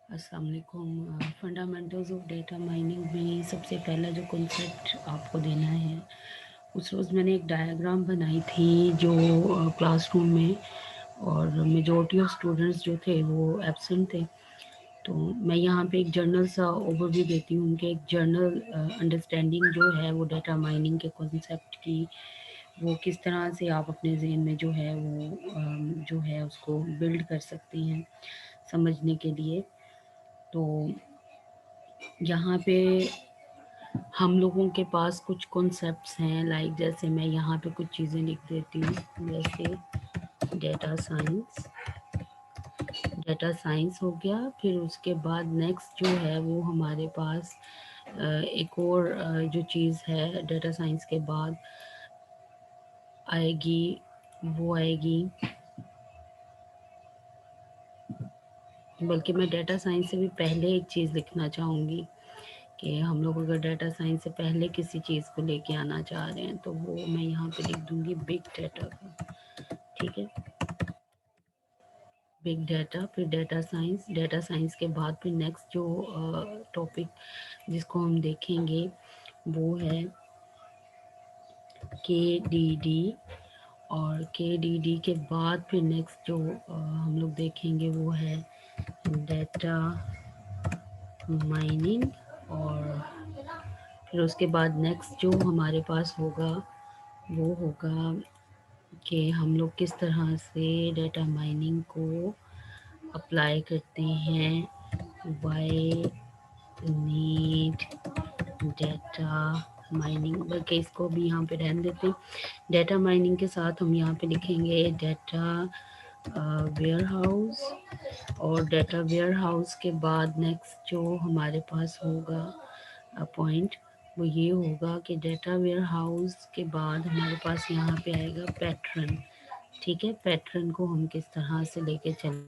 अस्सलाम वालेकुम। Fundamentals of data mining में सबसे पहला जो कॉन्सेप्ट आपको देना है, उस रोज़ मैंने एक डायग्राम बनाई थी जो क्लासरूम में, और मेजॉरिटी ऑफ स्टूडेंट्स जो थे वो एब्सेंट थे। तो मैं यहाँ पे एक जर्नल सा ओवरव्यू देती हूँ उनके एक जर्नल अंडरस्टैंडिंग जो है वो डेटा माइनिंग के कॉन्सेप्ट की, वो किस तरह से आप अपने जहन में जो है वो जो है उसको बिल्ड कर सकते हैं समझने के लिए। तो यहाँ पे हम लोगों के पास कुछ कॉन्सेप्ट्स हैं, लाइक जैसे मैं यहाँ पे कुछ चीज़ें लिख देती हूँ, जैसे डेटा साइंस। डेटा साइंस हो गया, फिर उसके बाद नेक्स्ट जो है वो हमारे पास एक और जो चीज़ है डेटा साइंस के बाद आएगी, वो आएगी, बल्कि मैं डेटा साइंस से भी पहले एक चीज़ लिखना चाहूँगी कि हम लोग अगर डेटा साइंस से पहले किसी चीज़ को लेके आना चाह रहे हैं तो वो मैं यहाँ पे लिख दूँगी बिग डेटा का। ठीक है, बिग डाटा, फिर डेटा साइंस। डेटा साइंस के बाद फिर नेक्स्ट जो टॉपिक जिसको हम देखेंगे वो है के डी डी, और के डी डी के बाद फिर नेक्स्ट जो हम लोग देखेंगे वो है डेटा माइनिंग, और फिर उसके बाद नेक्स्ट जो हमारे पास होगा वो होगा कि हम लोग किस तरह से डेटा माइनिंग को अप्लाई करते हैं, वाई नीड डेटा माइनिंग, बल्कि इसको भी यहाँ पे रहने देते हैं। डेटा माइनिंग के साथ हम यहाँ पे लिखेंगे डेटा वेयर हाउस, और डेटा वेयर हाउस के बाद नेक्स्ट जो हमारे पास होगा पॉइंट वो ये होगा कि डेटा वेयर हाउस के बाद हमारे पास यहाँ पे आएगा पैटर्न। ठीक है, पैटर्न को हम किस तरह से लेके चल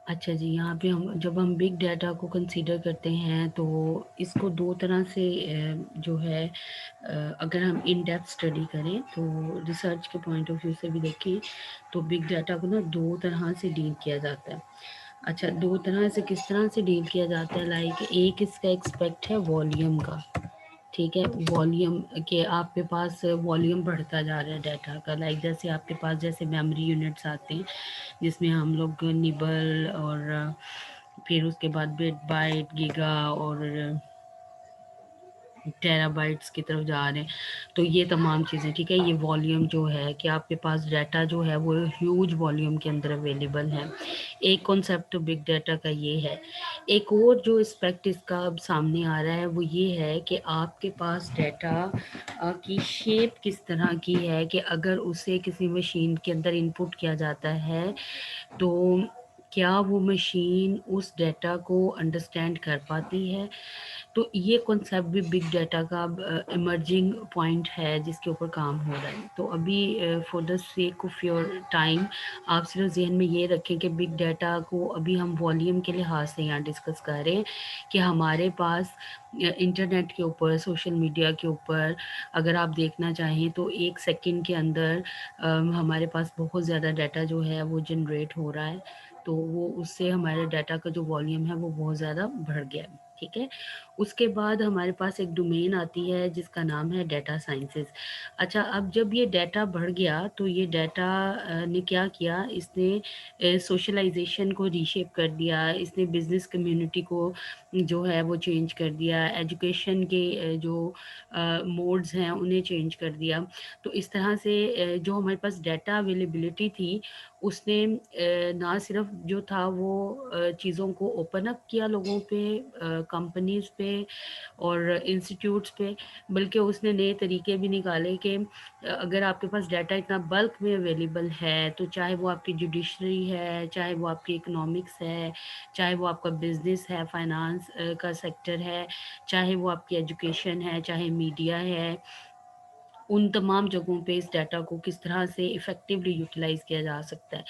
अच्छा जी, यहाँ पे हम जब हम बिग डाटा को कंसीडर करते हैं तो इसको दो तरह से जो है अगर हम इन डेप्थ स्टडी करें तो रिसर्च के पॉइंट ऑफ व्यू से भी देखें तो बिग डाटा को ना दो तरह से डील किया जाता है। अच्छा, दो तरह से किस तरह से डील किया जाता है, लाइक एक इसका एक्सपेक्ट है वॉल्यूम का। ठीक है, वॉल्यूम के आपके पास वॉल्यूम बढ़ता जा रहा है डाटा का, लाइक जैसे आपके पास जैसे मेमोरी यूनिट्स आते हैं जिसमें हम लोग निबल और फिर उसके बाद बिट बाइट गीगा और टेराबाइट्स की तरफ जा रहे हैं। तो ये तमाम चीज़ें, ठीक है, ये वॉल्यूम जो है कि आपके पास डाटा जो है वो ह्यूज वॉल्यूम के अंदर अवेलेबल है। एक कॉन्सेप्ट बिग डाटा का ये है। एक और जो एस्पेक्ट इसका अब सामने आ रहा है वो ये है कि आपके पास डाटा की शेप किस तरह की है, कि अगर उसे किसी मशीन के अंदर इनपुट किया जाता है तो क्या वो मशीन उस डाटा को अंडरस्टैंड कर पाती है। तो ये कॉन्सेप्ट भी बिग डाटा का इमर्जिंग पॉइंट है जिसके ऊपर काम हो रहा है। तो अभी for the sake of your time आप सिर्फ जहन में ये रखें कि बिग डाटा को अभी हम वॉल्यूम के लिहाज से यहाँ डिस्कस कर रहे हैं कि हमारे पास इंटरनेट के ऊपर, सोशल मीडिया के ऊपर अगर आप देखना चाहें तो एक सेकंड के अंदर हमारे पास बहुत ज़्यादा डाटा जो है वो जनरेट हो रहा है। तो वो उससे हमारे डाटा का जो वॉल्यूम है वो बहुत ज़्यादा बढ़ गया है। ठीक है, उसके बाद हमारे पास एक डोमेन आती है जिसका नाम है डेटा साइंसेस। अच्छा, अब जब ये डाटा बढ़ गया तो ये डाटा ने क्या किया, इसने सोशलाइजेशन को रीशेप कर दिया, इसने बिजनेस कम्युनिटी को जो है वो चेंज कर दिया, एजुकेशन के जो मोड्स हैं उन्हें चेंज कर दिया। तो इस तरह से जो हमारे पास डाटा अवेलेबिलिटी थी उसने ना सिर्फ जो था वो चीज़ों को ओपन अप किया लोगों पे, कंपनीज़ पे और इंस्टीट्यूट्स पे, बल्कि उसने नए तरीके भी निकाले कि अगर आपके पास डाटा इतना बल्क में अवेलेबल है तो चाहे वो आपकी जुडिशरी है, चाहे वो आपकी इकोनॉमिक्स है, चाहे वो आपका बिजनेस है, फाइनेंस का सेक्टर है, चाहे वो आपकी एजुकेशन है, चाहे मीडिया है, उन तमाम जगहों पे इस डाटा को किस तरह से इफ़ेक्टिवली यूटिलाइज़ किया जा सकता है।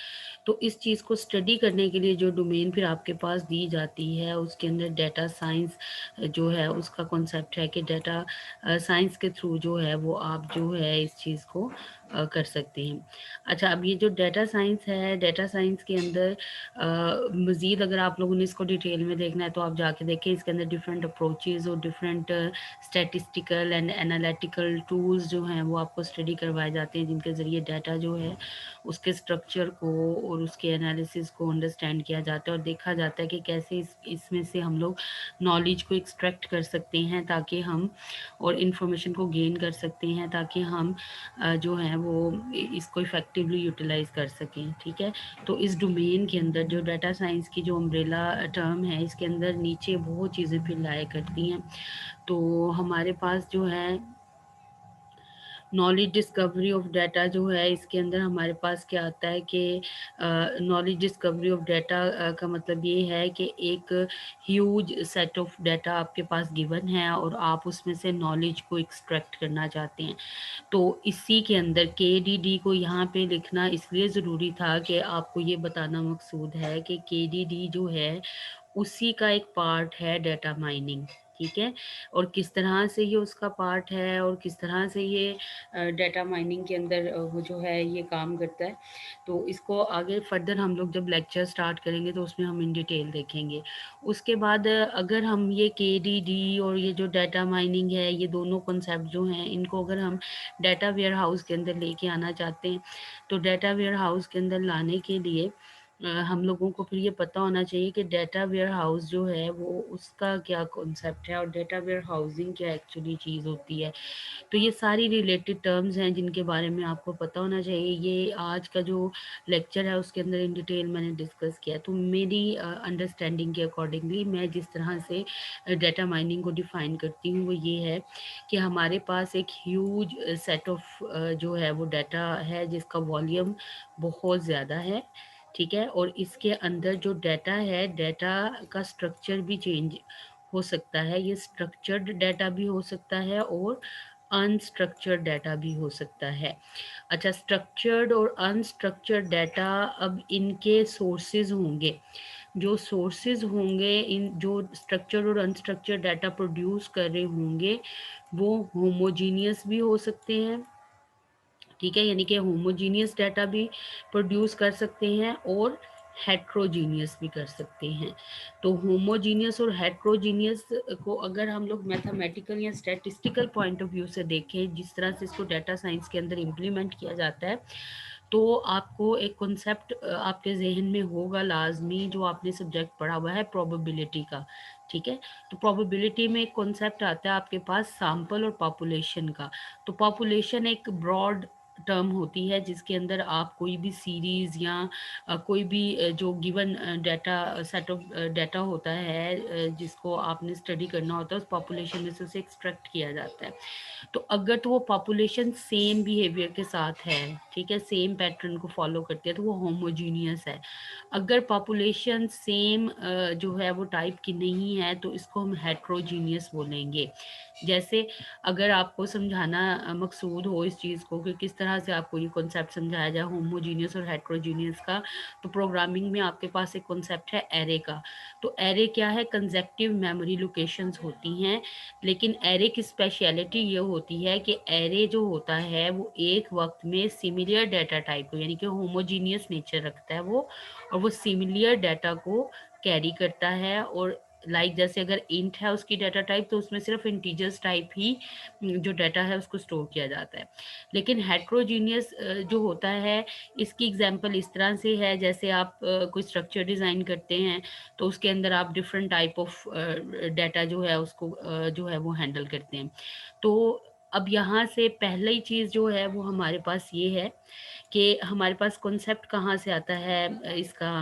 तो इस चीज़ को स्टडी करने के लिए जो डोमेन फिर आपके पास दी जाती है, उसके अंदर डाटा साइंस जो है उसका कॉन्सेप्ट है कि डाटा साइंस के थ्रू जो है वो आप जो है इस चीज़ को कर सकते हैं। अच्छा, अब ये जो डाटा साइंस है, डाटा साइंस के अंदर मज़ीद अगर आप लोगों ने इसको डिटेल में देखना है तो आप जाके देखें, इसके अंदर डिफरेंट अप्रोचेज़ और different statistical and analytical tools जो हैं वो आपको स्टडी करवाए जाते हैं, जिनके ज़रिए डाटा जो है उसके स्ट्रक्चर को और उसके एनालिसिस को अंडरस्टैंड किया जाता है और देखा जाता है कि कैसे इसमें से हम लोग नॉलेज को एक्सट्रैक्ट कर सकते हैं ताकि हम और इन्फॉर्मेशन को गेन कर सकते हैं ताकि हम जो है वो इसको इफ़ेक्टिवली यूटिलाइज़ कर सकें। ठीक है, तो इस डोमेन के अंदर जो डाटा साइंस की जो अम्ब्रेला टर्म है, इसके अंदर नीचे बहुत चीज़ें फिर लाया करती हैं। तो हमारे पास जो है नॉलेज डिस्कवरी ऑफ डाटा जो है, इसके अंदर हमारे पास क्या आता है कि नॉलेज डिस्कवरी ऑफ डाटा का मतलब ये है कि एक ह्यूज सेट ऑफ डाटा आपके पास गिवन है और आप उसमें से नॉलेज को एक्सट्रैक्ट करना चाहते हैं। तो इसी के अंदर KDD को यहाँ पे लिखना इसलिए ज़रूरी था कि आपको ये बताना मकसूद है कि KDD जो है उसी का एक पार्ट है डाटा माइनिंग। ठीक है, और किस तरह से ये उसका पार्ट है और किस तरह से ये डाटा माइनिंग के अंदर वो जो है ये काम करता है, तो इसको आगे फर्दर हम लोग जब लेक्चर स्टार्ट करेंगे तो उसमें हम इन डिटेल देखेंगे। उसके बाद अगर हम ये KDD और ये जो डाटा माइनिंग है, ये दोनों कॉन्सेप्ट जो हैं इनको अगर हम डाटा वेयर हाउस के अंदर लेके आना चाहते हैं, तो डाटा वेयर हाउस के अंदर लाने के लिए हम लोगों को फिर ये पता होना चाहिए कि डाटा वेयर हाउस जो है वो उसका क्या कॉन्सेप्ट है और डाटा वेयर हाउसिंग क्या एक्चुअली चीज़ होती है। तो ये सारी रिलेटेड टर्म्स हैं जिनके बारे में आपको पता होना चाहिए। ये आज का जो लेक्चर है उसके अंदर इन डिटेल मैंने डिस्कस किया। तो मेरी अंडरस्टैंडिंग के अकॉर्डिंगली मैं जिस तरह से डाटा माइनिंग को डिफ़ाइन करती हूँ वो ये है कि हमारे पास एक ह्यूज सेट ऑफ जो है वो डाटा है जिसका वॉल्यूम बहुत ज़्यादा है। ठीक है, और इसके अंदर जो डाटा है, डाटा का स्ट्रक्चर भी चेंज हो सकता है। ये स्ट्रक्चर्ड डाटा भी हो सकता है और अनस्ट्रक्चर्ड डाटा भी हो सकता है। अच्छा, स्ट्रक्चर्ड और अनस्ट्रक्चर्ड डाटा, अब इनके सोर्सेज होंगे। जो सोर्सेज होंगे, इन जो स्ट्रक्चर्ड और अनस्ट्रक्चर्ड डाटा प्रोड्यूस कर रहे होंगे वो होमोजीनियस भी हो सकते हैं। ठीक है, यानी कि होमोजीनियस डाटा भी प्रोड्यूस कर सकते हैं और हेट्रोजीनियस भी कर सकते हैं। तो होमोजीनियस और हेट्रोजीनियस को अगर हम लोग मैथमेटिकल या स्टैटिस्टिकल पॉइंट ऑफ व्यू से देखें, जिस तरह से इसको डाटा साइंस के अंदर इम्प्लीमेंट किया जाता है, तो आपको एक कॉन्सेप्ट आपके जहन में होगा लाजमी, जो आपने सब्जेक्ट पढ़ा हुआ है प्रोबेबिलिटी का। ठीक है, तो प्रोबेबिलिटी में एक कॉन्सेप्ट आता है आपके पास सैंपल और पॉपुलेशन का। तो पॉपुलेशन एक ब्रॉड टर्म होती है जिसके अंदर आप कोई भी सीरीज़ या कोई भी जो given data set of data होता है जिसको आपने स्टडी करना होता है, उस पॉपुलेशन में से उसे एक्सट्रैक्ट किया जाता है। तो अगर तो वो पॉपुलेशन सेम बिहेवियर के साथ है, ठीक है, सेम पैटर्न को फॉलो करती है, तो वो होमोजीनियस है। अगर पॉपुलेशन सेम जो है वो टाइप की नहीं है तो इसको हम हेट्रोजीनियस बोलेंगे। जैसे अगर आपको समझाना मकसूद हो इस चीज़ को कि किस तरह से आपको ये कॉन्सेप्ट समझाया जाए होमोजीनियस और हेट्रोजीनियस का, तो प्रोग्रामिंग में आपके पास एक कॉन्सेप्ट है एरे का। तो एरे क्या है? कंसेक्टिव मेमोरी लोकेशंस होती हैं, लेकिन एरे की स्पेशलिटी ये होती है कि एरे जो होता है वो एक वक्त में सिमिलर डाटा टाइप को, यानी कि होमोजीनियस नेचर रखता है वो, और वो सिमिलर डाटा को कैरी करता है। और जैसे अगर इंट है उसकी डाटा टाइप, तो उसमें सिर्फ इंटीजर्स टाइप ही जो डाटा है उसको स्टोर किया जाता है। लेकिन हेट्रोजीनियस जो होता है, इसकी एग्जांपल इस तरह से है, जैसे आप कोई स्ट्रक्चर डिज़ाइन करते हैं तो उसके अंदर आप डिफरेंट टाइप ऑफ डाटा जो है उसको जो है वो हैंडल करते हैं। तो अब यहाँ से पहला ही चीज़ जो है वो हमारे पास ये है कि हमारे पास कॉन्सेप्ट कहाँ से आता है इसका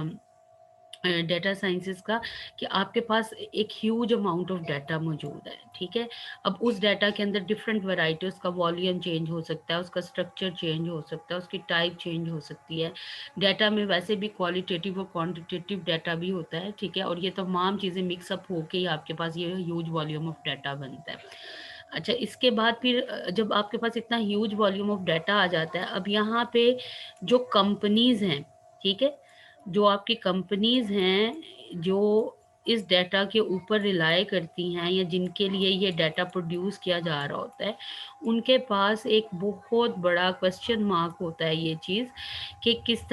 डेटा साइंसेस का, कि आपके पास एक ह्यूज अमाउंट ऑफ डाटा मौजूद है। ठीक है, अब उस डाटा के अंदर डिफरेंट वैरायटी, उसका वॉल्यूम चेंज हो सकता है, उसका स्ट्रक्चर चेंज हो सकता है, उसकी टाइप चेंज हो सकती है। डाटा में वैसे भी क्वालिटेटिव और क्वांटिटेटिव डाटा भी होता है। ठीक है, और ये तमाम चीज़ें मिक्सअप होके ही आपके पास ये ह्यूज वॉल्यूम ऑफ डाटा बनता है। अच्छा, इसके बाद फिर जब आपके पास इतना ह्यूज वॉल्यूम ऑफ डाटा आ जाता है, अब यहाँ पे जो कंपनीज़ हैं, ठीक है? जो आपकी कंपनीज़ हैं, जो इस डाटा के ऊपर रिलाय करती हैं या जिनके लिए ये डाटा प्रोड्यूस किया जा रहा होता है, उनके पास एक बहुत बड़ा क्वेश्चन मार्क होता है ये चीज़, कि किस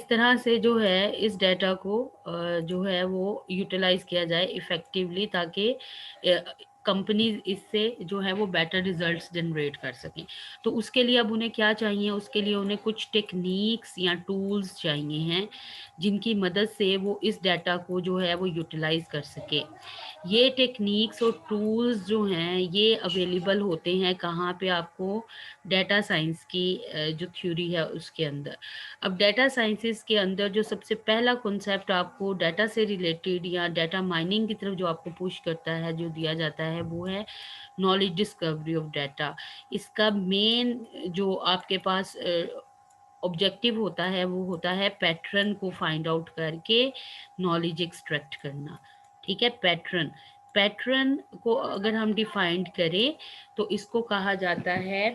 तरह से जो है इस डाटा को जो है वो यूटिलाइज़ किया जाए इफ़ेक्टिवली, ताकि कंपनीज़ इससे जो है वो बेटर रिज़ल्ट्स जनरेट कर सकें। तो उसके लिए अब उन्हें क्या चाहिए, उसके लिए उन्हें कुछ टेक्नीक्स या टूल्स चाहिए हैं, जिनकी मदद से वो इस डाटा को जो है वो यूटिलाइज़ कर सकें। ये टेक्नीक्स और टूल्स जो हैं ये अवेलेबल होते हैं कहाँ पे, आपको डाटा साइंस की जो थ्योरी है उसके अंदर। अब डाटा साइंसेस के अंदर जो सबसे पहला कॉन्सेप्ट आपको डाटा से रिलेटेड या डाटा माइनिंग की तरफ जो आपको पुश करता है, जो दिया जाता है, वो है नॉलेज डिस्कवरी ऑफ डाटा। इसका मेन जो आपके पास ऑब्जेक्टिव होता है वो होता है पैटर्न को फाइंड आउट करके नॉलेज एक्सट्रैक्ट करना। ठीक है, पैटर्न। पैटर्न को अगर हम डिफाइंड करें तो इसको कहा जाता है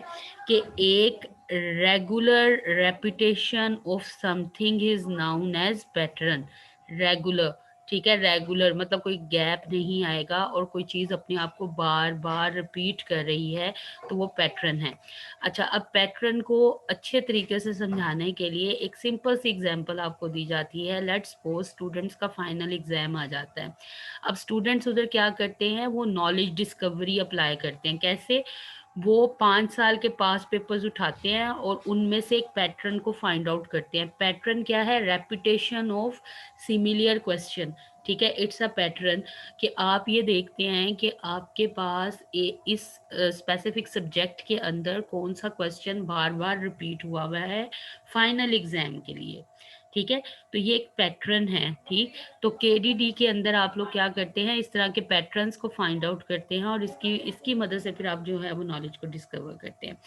कि एक regular repetition of something is known as pattern. Regular, ठीक है, रेगुलर मतलब कोई गैप नहीं आएगा और कोई चीज़ अपने आप को बार बार रिपीट कर रही है, तो वो पैटर्न है। अच्छा, अब पैटर्न को अच्छे तरीके से समझाने के लिए एक सिंपल सी एग्जांपल आपको दी जाती है। लेट्स सपोज स्टूडेंट्स का फाइनल एग्जाम आ जाता है। अब स्टूडेंट्स उधर क्या करते हैं, वो नॉलेज डिस्कवरी अप्लाई करते हैं। कैसे? वो 5 साल के पास पेपर्स उठाते हैं और उनमें से एक पैटर्न को फाइंड आउट करते हैं। पैटर्न क्या है? Repetition of similar question. ठीक है, इट्स अ पैटर्न कि आप ये देखते हैं कि आपके पास इस स्पेसिफिक सब्जेक्ट के अंदर कौन सा क्वेश्चन बार बार रिपीट हुआ हुआ है फाइनल एग्जाम के लिए। ठीक है, तो ये एक पैटर्न है। ठीक, तो केडीडी के अंदर आप लोग क्या करते हैं, इस तरह के पैटर्न्स को फाइंड आउट करते हैं और इसकी इसकी मदद से फिर आप जो है वो नॉलेज को डिस्कवर करते हैं।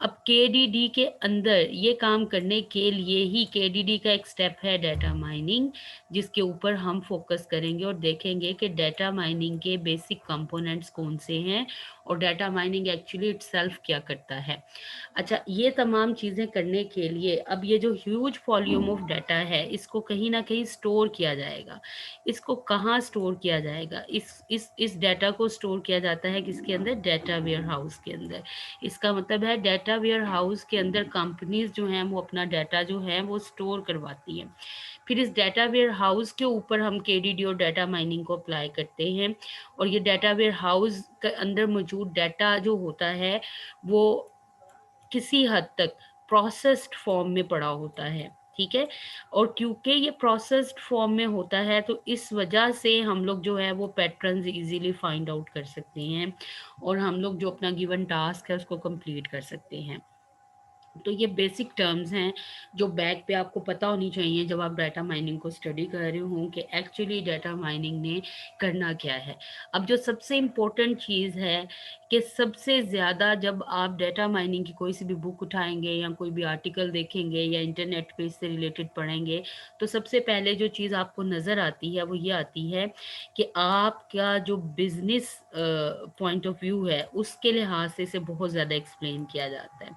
अब केडीडी के अंदर ये काम करने के लिए ही केडीडी का एक स्टेप है डाटा माइनिंग, जिसके ऊपर हम फोकस करेंगे और देखेंगे कि डाटा माइनिंग के बेसिक कंपोनेंट्स कौन से हैं और डाटा माइनिंग एक्चुअली इटसेल्फ क्या करता है। अच्छा, ये तमाम चीज़ें करने के लिए अब ये जो ह्यूज वॉल्यूम ऑफ डाटा है इसको कहीं ना कहीं स्टोर किया जाएगा। इसको कहाँ स्टोर किया जाएगा? इस डाटा को स्टोर किया जाता है किसके अंदर? डाटा वेयर हाउस के अंदर। इसका मतलब है डाटा वेयर हाउस के अंदर कंपनीज जो हैं वो अपना डाटा जो है वो स्टोर करवाती हैं। फिर इस डाटा वेयर हाउस के ऊपर हम केडीडी और डाटा माइनिंग को अप्लाई करते हैं और ये डाटा वेयर हाउस के अंदर मौजूद डाटा जो होता है वो किसी हद तक प्रोसेस्ड फॉर्म में पड़ा होता है। ठीक है, और क्योंकि ये प्रोसेस्ड फॉर्म में होता है तो इस वजह से हम लोग जो है वो पैटर्न्स इजीली फाइंड आउट कर सकते हैं और हम लोग जो अपना गिवन टास्क है उसको कंप्लीट कर सकते हैं। तो ये बेसिक टर्म्स हैं जो बैक पे आपको पता होनी चाहिए जब आप डाटा माइनिंग को स्टडी कर रहे हो कि एक्चुअली डाटा माइनिंग ने करना क्या है। अब जो सबसे इम्पोर्टेंट चीज़ है कि सबसे ज़्यादा जब आप डाटा माइनिंग की कोई सी भी बुक उठाएंगे या कोई भी आर्टिकल देखेंगे या इंटरनेट पे इससे रिलेटेड पढ़ेंगे, तो सबसे पहले जो चीज़ आपको नज़र आती है वो ये आती है कि आपका जो बिजनेस पॉइंट ऑफ व्यू है उसके लिहाज से इसे बहुत ज़्यादा एक्सप्लेन किया जाता है।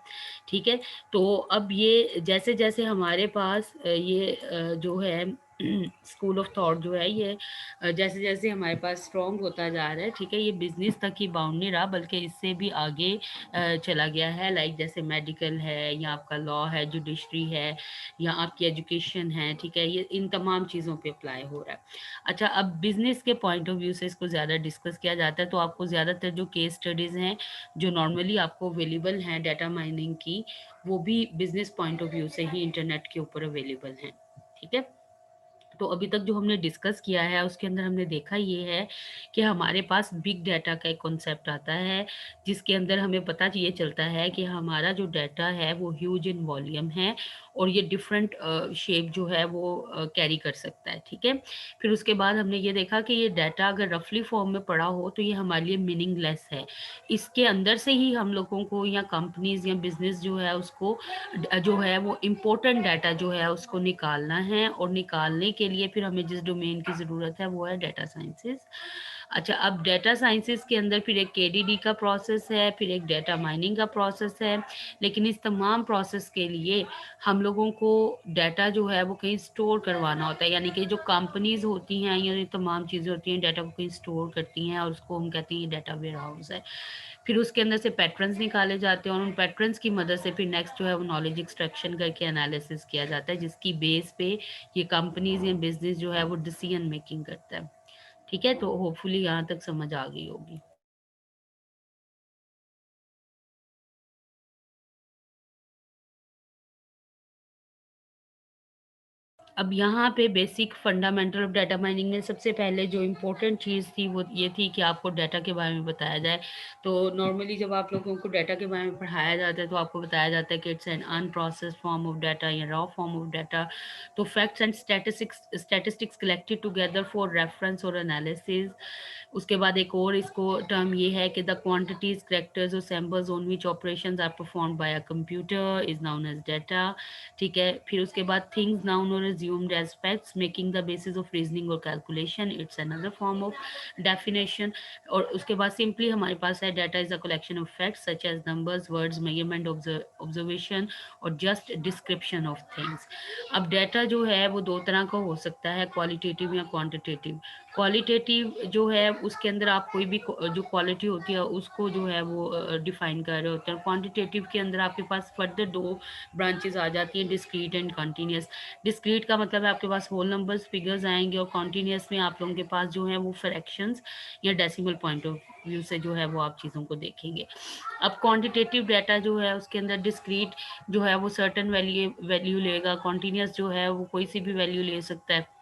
ठीक है, तो अब ये जैसे जैसे हमारे पास ये जो है स्कूल ऑफ थॉट जो है ये जैसे जैसे हमारे पास स्ट्रॉन्ग होता जा रहा है, ठीक है, ये बिजनेस तक ही बाउंड नहीं रहा बल्कि इससे भी आगे चला गया है। लाइक जैसे मेडिकल है या आपका लॉ है, जुडिशरी है या आपकी एजुकेशन है, ठीक है, ये इन तमाम चीज़ों पे अप्लाई हो रहा है। अच्छा, अब बिजनेस के पॉइंट ऑफ व्यू से इसको ज़्यादा डिस्कस किया जाता है, तो आपको ज़्यादातर जो केस स्टडीज़ हैं जो नॉर्मली आपको अवेलेबल हैं डाटा माइनिंग की, वो भी बिजनेस पॉइंट ऑफ व्यू से ही इंटरनेट के ऊपर अवेलेबल हैं। ठीक है, तो अभी तक जो हमने डिस्कस किया है उसके अंदर हमने देखा ये है कि हमारे पास बिग डाटा का एक कॉन्सेप्ट आता है जिसके अंदर हमें पता ये चलता है कि हमारा जो डाटा है वो ह्यूज इन वॉल्यूम है और ये डिफरेंट शेप जो है वो कैरी कर सकता है। ठीक है, फिर उसके बाद हमने ये देखा कि ये डाटा अगर रफली फॉर्म में पड़ा हो तो ये हमारे लिए मीनिंगलेस है। इसके अंदर से ही हम लोगों को या कंपनीज या बिजनेस जो है उसको जो है वो इम्पोर्टेंट डाटा जो है उसको निकालना है और निकालने के के लिए फिर हमें जिस डोमेन की ज़रूरत है वो है डाटा साइंसेस। अच्छा, अब डाटा साइंसेस के अंदर फिर एक केडीडी का प्रोसेस है, फिर एक डाटा माइनिंग का प्रोसेस है, लेकिन इस तमाम प्रोसेस के लिए हम लोगों को डाटा जो है वो कहीं स्टोर करवाना होता है, यानी कि जो कंपनीज होती हैं या ये तमाम चीज़ें होती हैं डाटा को कहीं स्टोर करती हैं और उसको हम कहते हैं ये डाटा वेयर हाउस है। फिर उसके अंदर से पैटर्न्स निकाले जाते हैं और उन पैटर्न्स की मदद से फिर नेक्स्ट जो है वो नॉलेज एक्सट्रैक्शन करके एनालिसिस किया जाता है, जिसकी बेस पे ये कंपनीज या बिजनेस जो है वो डिसीजन मेकिंग करता है। ठीक है, तो होपफुली यहाँ तक समझ आ गई होगी। अब यहाँ पे basic fundamental of data mining में सबसे पहले जो इम्पोर्टेंट चीज़ थी वो ये थी कि आपको डाटा के बारे में बताया जाए। तो नॉर्मली जब आप लोगों को डाटा के बारे में पढ़ाया जाता है तो आपको बताया जाता है कि it's an unprocessed form of data या रॉ फॉर्म ऑफ डाटा। तो facts and statistics collected together for reference और एनालिसिस। उसके बाद एक और इसको टर्म ये है कि द क्वांटिटीज करेक्टर्स और samples on which operations are performed by a computer is known as data. ठीक है, फिर उसके बाद थिंग्स नाउन और assumed as facts making the basis of reasoning or calculation, it's another form of definition। और उसके बाद सिंपली हमारे पास है data is a collection of facts such as numbers words measurement observation और जस्ट डिस्क्रिप्शन ऑफ थिंग्स। अब data जो है वो दो तरह का हो सकता है, क्वालिटेटिव या क्वांटिटेटिव। क्वालिटेटिव जो है उसके अंदर आप कोई भी जो क्वालिटी होती है उसको जो है वो डिफाइन कर रहे होते हैं। क्वांटिटेटिव के अंदर आपके पास फर्दर दो ब्रांचेस आ जाती हैं, डिस्क्रीट एंड कंटिन्यूस। डिस्क्रीट का मतलब है आपके पास होल नंबर्स फिगर्स आएंगे और कॉन्टीन्यूस में आप लोगों के पास जो है वो फ्रैक्शंस या डेसिमल पॉइंट ऑफ व्यू से जो है वो आप चीज़ों को देखेंगे। अब क्वांटिटेटिव डाटा जो है उसके अंदर डिस्क्रीट जो है वो सर्टन वैल्यू लेगा, कॉन्टीन्यूस जो है वो कोई सी भी वैल्यू ले सकता है।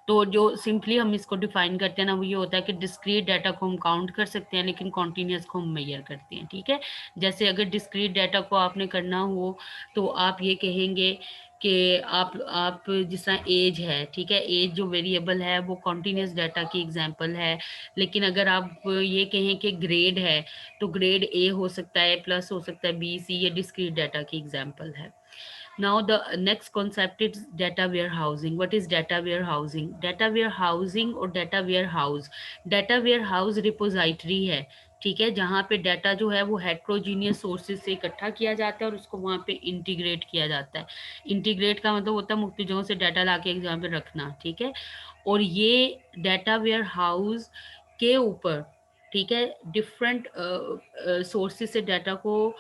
तो जो सिंपली हम इसको डिफाइन करते हैं ना वो ये होता है कि डिस्क्रीट डाटा को हम काउंट कर सकते हैं लेकिन कॉन्टीन्यूस को हम मेजर करते हैं। ठीक है, जैसे अगर डिस्क्रीट डाटा को आपने करना हो तो आप ये कहेंगे कि आप जिस तरह एज है, ठीक है, एज जो वेरिएबल है वो कॉन्टीन्यूस डाटा की एग्जांपल है। लेकिन अगर आप ये कहें कि ग्रेड है तो ग्रेड ए हो सकता है, प्लस हो सकता है बी, सी, ये डिस्क्रीट डाटा की एग्जांपल है। Now the next concept is data warehousing. What is data warehousing? Data warehousing और data warehouse, data warehouse repository है, ठीक है, जहाँ पे डाटा जो है वो हेट्रोजीनियस सोर्सेज से इकट्ठा किया जाता है और उसको वहाँ पे इंटीग्रेट किया जाता है। इंटीग्रेट का मतलब होता है मुख्तलिफ जगहों से डाटा ला के एक जगह पे रखना। ठीक है, और ये डाटा वेयर हाउस के ऊपर, ठीक है, डिफरेंट सोर्सेज से डाटा को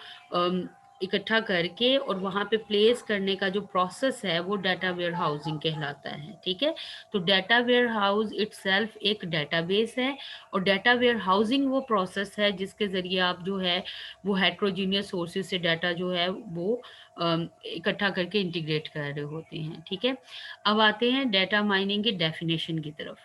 इकट्ठा करके और वहाँ पे प्लेस करने का जो प्रोसेस है वो डाटा वेयर हाउसिंग कहलाता है। ठीक है, तो डाटा वेयर हाउस इटसेल्फ एक डेटाबेस है और डाटा वेयर हाउसिंग वो प्रोसेस है जिसके ज़रिए आप जो है वो हेट्रोजीनियस सोर्सेज से डाटा जो है वो इकट्ठा करके इंटीग्रेट कर रहे होते हैं। ठीक है, अब आते हैं डाटा माइनिंग के डेफिनेशन की तरफ।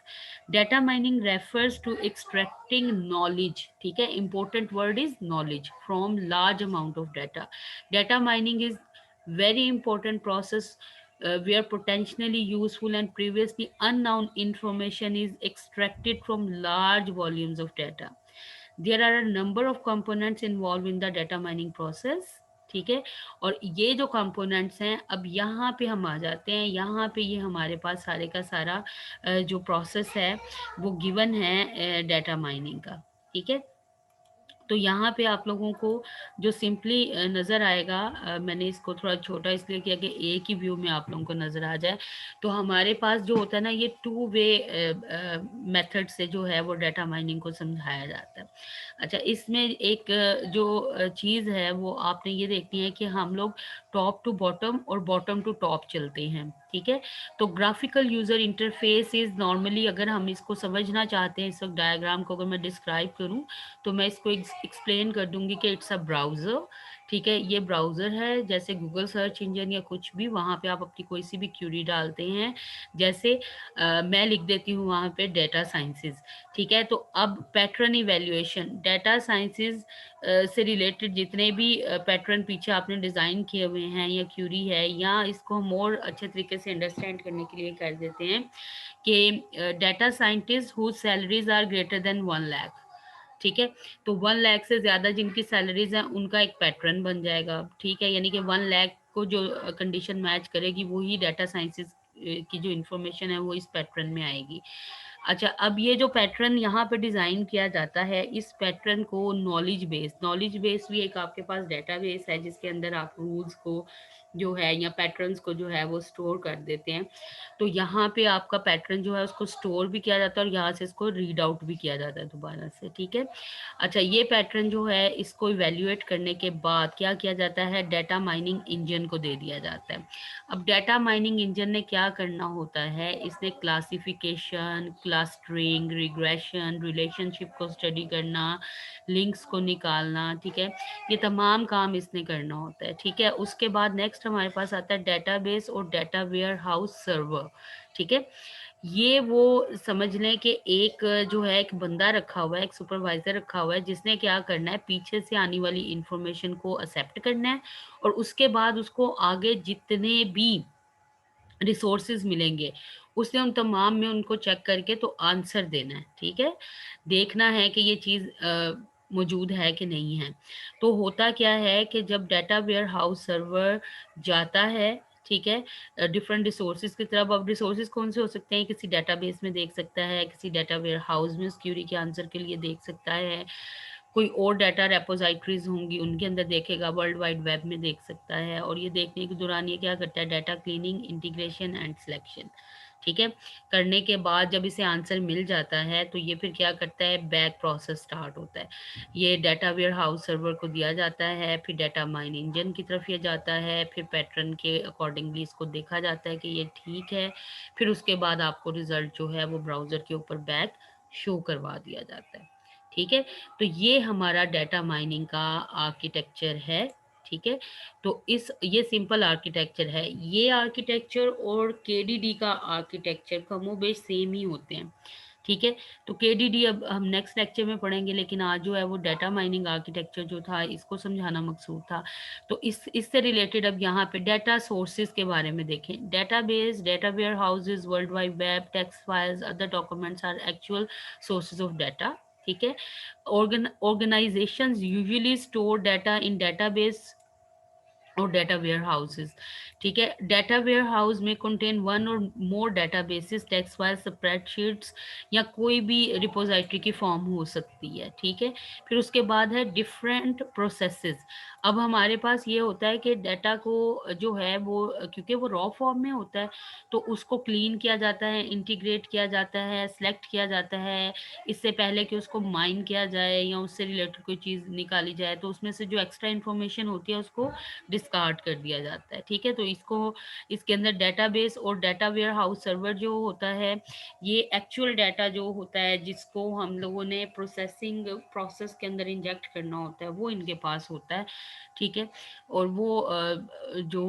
Data mining refers to extracting knowledge, ठीक है, important word is knowledge, from large amount of data. Data mining is very important process where potentially useful and previously unknown information is extracted from large volumes of data. There are a number of components involved in the data mining process। ठीक है, और ये जो components हैं अब यहाँ पे हम आ जाते हैं, यहाँ पे ये हमारे पास सारे का सारा जो प्रोसेस है वो गिवन है डाटा माइनिंग का। ठीक है, तो यहाँ पे आप लोगों को जो सिंपली नज़र आएगा, मैंने इसको थोड़ा छोटा इसलिए किया कि एक ही व्यू में आप लोगों को नज़र आ जाए। तो हमारे पास जो होता है ना ये टू वे मेथड से जो है वो डाटा माइनिंग को समझाया जाता है। अच्छा, इसमें एक जो चीज़ है वो आपने ये देखनी है कि हम लोग टॉप टू बॉटम और बॉटम टू टॉप चलते हैं। ठीक है, तो graphical user interface is normally, अगर हम इसको समझना चाहते हैं, इस वक्त डायग्राम को अगर मैं डिस्क्राइब करूँ तो मैं इसको एक्सप्लेन कर दूंगी कि इट्स अ ब्राउज़र। ठीक है, ये ब्राउज़र है जैसे गूगल सर्च इंजन या कुछ भी, वहाँ पे आप अपनी कोई सी भी क्यूरी डालते हैं। जैसे मैं लिख देती हूँ वहाँ पे डाटा साइंसेस। ठीक है, तो अब पैटर्न इवेल्युएशन, डाटा साइंसेस से रिलेटेड जितने भी पैटर्न पीछे आपने डिज़ाइन किए हुए हैं या क्यूरी है, या इसको हम और अच्छे तरीके से अंडरस्टैंड करने के लिए कर देते हैं कि data scientist whose salaries are greater than 1 lakh. ठीक है, तो 1 लाख से ज़्यादा जिनकी सैलरीज हैं उनका एक पैटर्न बन जाएगा। ठीक है, यानी कि 1 लाख को जो कंडीशन मैच करेगी वही डाटा साइंसेस की जो इन्फॉर्मेशन है वो इस पैटर्न में आएगी। अच्छा, अब ये जो पैटर्न यहाँ पे डिज़ाइन किया जाता है, इस पैटर्न को नॉलेज बेस भी एक आपके पास डेटाबेस है जिसके अंदर आप रूल्स को जो है या पैटर्न्स को जो है वो स्टोर कर देते हैं। तो यहाँ पे आपका पैटर्न जो है उसको स्टोर भी किया जाता है और यहाँ से इसको रीड आउट भी किया जाता है दोबारा से, ठीक है। अच्छा, ये पैटर्न जो है इसको इवेल्युएट करने के बाद क्या किया जाता है, डाटा माइनिंग इंजन को दे दिया जाता है। अब डाटा माइनिंग इंजन ने क्या करना होता है, इसने क्लासिफिकेशन, क्लस्टरिंग, रिग्रेशन, रिलेशनशिप को स्टडी करना, लिंक्स को निकालना, ठीक है, ये तमाम काम इसने करना होता है, ठीक है। उसके बाद नेक्स्ट हमारे पास आता है डेटाबेस और डेटा वेयर हाउस सर्वर, ठीक है। ये वो समझ लें कि एक जो है एक बंदा रखा हुआ है, एक सुपरवाइजर रखा हुआ है जिसने क्या करना है, पीछे से आने वाली इंफॉर्मेशन को एक्सेप्ट करना है और उसके बाद उसको आगे जितने भी रिसोर्सेज मिलेंगे उसने उन तमाम में उनको चेक करके तो आंसर देना है, ठीक है। देखना है कि ये चीज़ मौजूद है कि नहीं है। तो होता क्या है कि जब डाटा वेयर हाउस सर्वर जाता है, ठीक है, डिफरेंट रिसोर्सेज की तरफ। अब रिसोर्सेज कौन से हो सकते हैं, किसी डेटाबेस में देख सकता है, किसी डाटा वेयर हाउस में क्यूरी के आंसर के लिए देख सकता है, कोई और डाटा रेपोजिटरीज होंगी उनके अंदर देखेगा, वर्ल्ड वाइड वेब में देख सकता है। और ये देखने के दौरान ये क्या करता है, data cleaning, integration and selection, ठीक है, करने के बाद जब इसे आंसर मिल जाता है तो ये फिर क्या करता है, बैक प्रोसेस स्टार्ट होता है। ये डाटा वेयर हाउस सर्वर को दिया जाता है, फिर डाटा माइन इंजन की तरफ ये जाता है, फिर पैटर्न के अकॉर्डिंगली इसको देखा जाता है कि ये ठीक है, फिर उसके बाद आपको रिजल्ट जो है वो ब्राउज़र के ऊपर बैक शो करवा दिया जाता है, ठीक है। तो ये हमारा डाटा माइनिंग का आर्किटेक्चर है, ठीक है। तो इस ये सिंपल आर्किटेक्चर है। ये आर्किटेक्चर और केडीडी का आर्किटेक्चर कमोबेश सेम ही होते हैं, ठीक है। तो केडीडी अब हम नेक्स्ट लेक्चर में पढ़ेंगे, लेकिन आज जो है वो डाटा माइनिंग आर्किटेक्चर जो था इसको समझाना मकसूद था। तो इससे रिलेटेड अब यहाँ पे डाटा सोर्सेज के बारे में देखें। Database, data warehouses, world wide web, text files, other documents are actual sources of data, ठीक है। Organizations usually store data in database और डाटा वेयर हाउसेज, ठीक है। डाटा वेयर हाउस में कंटेन वन और more databases, text file, spreadsheets या कोई भी रिपोजिटरी की फॉर्म हो सकती है, ठीक है। फिर उसके बाद है डिफरेंट प्रोसेसेस। अब हमारे पास ये होता है कि डाटा को जो है वो क्योंकि वो रॉ फॉर्म में होता है तो उसको क्लीन किया जाता है, इंटीग्रेट किया जाता है, सेलेक्ट किया जाता है, इससे पहले कि उसको माइन किया जाए या उससे रिलेटेड कोई चीज़ निकाली जाए तो उसमें से जो एक्स्ट्रा इन्फॉर्मेशन होती है उसको डिस्कार्ड कर दिया जाता है, ठीक है। तो इसको इसके अंदर डेटाबेस और डाटा वेयर हाउस सर्वर जो होता है ये एक्चुअल डाटा जो होता है जिसको हम लोगों ने प्रोसेसिंग प्रोसेस के अंदर इंजेक्ट करना होता है वो इनके पास होता है, ठीक है। और वो जो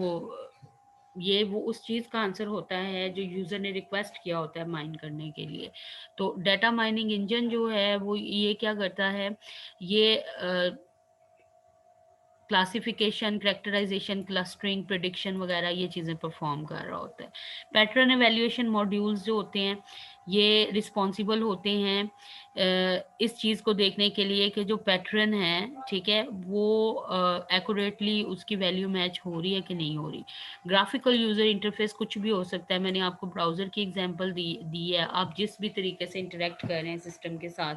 ये वो उस चीज़ का आंसर होता है जो यूज़र ने रिक्वेस्ट किया होता है माइन करने के लिए। तो डाटा माइनिंग इंजन जो है वो ये क्या करता है, ये क्लासिफिकेशन, कैरेक्टराइजेशन, क्लस्टरिंग, प्रिडिक्शन वगैरह ये चीज़ें परफॉर्म कर रहा होता है। पैटर्न एवेल्यूएशन मॉड्यूल्स जो होते हैं ये रिस्पॉन्सिबल होते हैं इस चीज़ को देखने के लिए कि जो पैटर्न है, ठीक है, वो एक्यूरेटली उसकी वैल्यू मैच हो रही है कि नहीं हो रही। ग्राफिकल यूज़र इंटरफेस कुछ भी हो सकता है, मैंने आपको ब्राउज़र की एग्जांपल दी है। आप जिस भी तरीके से इंटरेक्ट कर रहे हैं सिस्टम के साथ,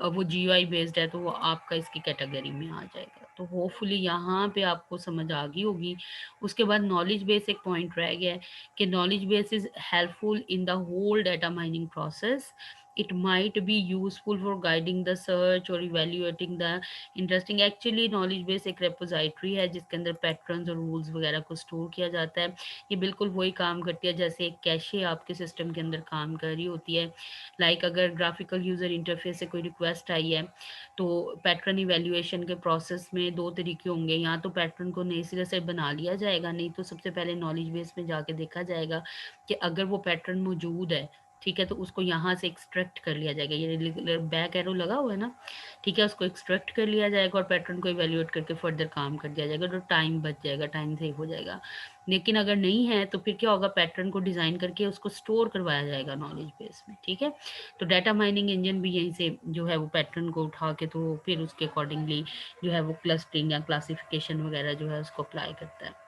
वो जीयूआई बेस्ड है तो वो आपका इसकी कैटेगरी में आ जाएगा। तो होपफुली यहाँ पे आपको समझ आ गई होगी। उसके बाद नॉलेज बेस एक पॉइंट रह गया है कि knowledge base is helpful in the whole data mining process. It might be useful for guiding the search और evaluating the interesting. Actually knowledge base एक रेपोजिटरी है जिसके अंदर पैटर्न्स और रूल्स वगैरह को स्टोर किया जाता है। ये बिल्कुल वही काम करती है जैसे एक कैशे आपके सिस्टम के अंदर काम कर रही होती है। लाइक अगर ग्राफिकल यूज़र इंटरफेस से कोई रिक्वेस्ट आई है तो पैटर्न इवेल्युएशन के प्रोसेस में दो तरीके होंगे, या तो पैटर्न को नए सिरे से बना लिया जाएगा, नहीं तो सबसे पहले नॉलेज बेस में जाके देखा जाएगा कि अगर वो पैटर्न मौजूद है, ठीक है, तो उसको यहाँ से एक्सट्रैक्ट कर लिया जाएगा। ये बैक एरो लगा हुआ है ना, ठीक है, उसको एक्सट्रैक्ट कर लिया जाएगा और पैटर्न को इवेल्युएट करके फर्दर काम कर दिया जाएगा, तो टाइम बच जाएगा, टाइम सेव हो जाएगा। लेकिन अगर नहीं है तो फिर क्या होगा, पैटर्न को डिज़ाइन करके उसको स्टोर करवाया जाएगा नॉलेज बेस में, ठीक है। तो डाटा माइनिंग इंजन भी यहीं से जो है वो पैटर्न को उठा के तो फिर उसके अकॉर्डिंगली जो है वो क्लस्टरिंग या क्लासिफिकेशन वगैरह जो है उसको अप्लाई करता है।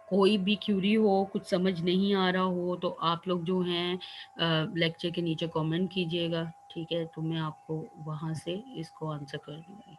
कोई भी क्यूरी हो, कुछ समझ नहीं आ रहा हो, तो आप लोग जो हैं लेक्चर के नीचे कमेंट कीजिएगा, ठीक है? तो मैं आपको वहाँ से इसको आंसर कर दूँगी।